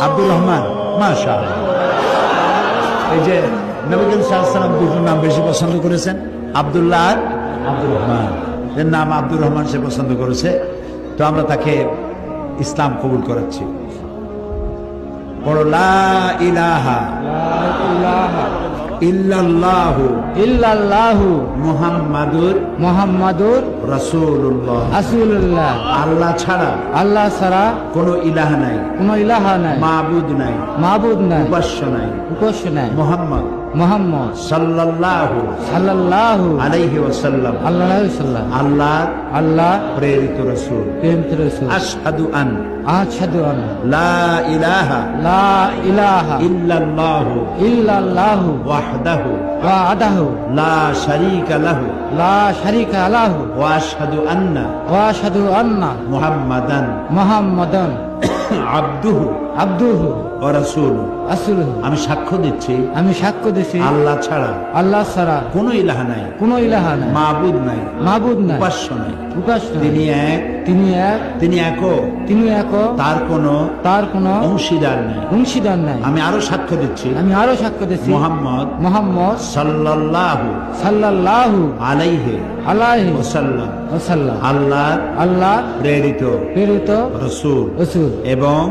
আব্দুর রহমান, মাশাআল্লাহ। এই যে নবী করিম সাল্লাল্লাহু আলাইহি ওয়াসাল্লাম দুটো নাম বেশি পছন্দ করেছেন, আব্দুল্লাহ আর আব্দুর রহমান। এর নাম আব্দুর রহমান সে পছন্দ করেছে, তো আমরা তাকে ইসলাম কবুল করাচ্ছি। পড়ো লা ইলাহা ইল্লাল্লাহু ইল্লাল্লাহু মুহাম্মাদুর মুহাম্মাদুর রাসূলুল্লাহ। রাসূলুল্লাহ। আল্লাহ ছাড়া আল্লাহ ছাড়া কোনো ইলাহ নাই, কোনো ইলাহা নাই, মাবুদ নাই, মাবুদ নাই, উপাস্য নাই। উপাস্য নাই। মুহাম্মদ মুহাম্মদ সাল্লাল্লাহু সাল্লাল্লাহু আলাইহি ওয়াসাল্লাম আল্লাহু সাল্লাম আল্লাহ আল্লাহ প্রেরিত রাসূল। প্রেরিত রাসূল। আশহাদু আন আশহাদু আন্না লা ইলাহা লা ইলাহা ইল্লাল্লাহু ইল্লাল্লাহু ওয়াহদাহু ওয়াহদাহু লা শারীকা লাহু লা শারীকা লাহু ওয়া আশহাদু আন্না ওয়া আশহাদু আন্না মুহাম্মাদান মুহাম্মাদান আবদুহু আবদুহু ওয়া রাসূলুহু। রাসূলুহু। আমি সাক্ষ্য দিচ্ছি আমি সাক্ষ্য দিছি আল্লাহ ছাড়া আল্লাহ ছাড়া কোনো ইলাহ নাই, কোনো ইলাহা নাই, মাবুদ নাই, মাবুদ নাই, উপাস্য নাই। উপাস্য নাই। তিনি এক, তিনি এক, তিনি একক, তিনি এক, তার কোনো তার কোনো অংশীদার নাই। অংশীদার নাই। আমি আরো সাক্ষ্য দিচ্ছি আমি আরো সাক্ষ্য দিছি মুহাম্মদ মুহাম্মদ সাল্লাল্লাহু সাল্লাল্লাহু আলাইহি আলাইহি ওয়াসাল্লাম ওয়াসাল্লাম আল্লাহ আল্লাহ প্রেরিত প্রেরিত রাসূল রাসূল এবং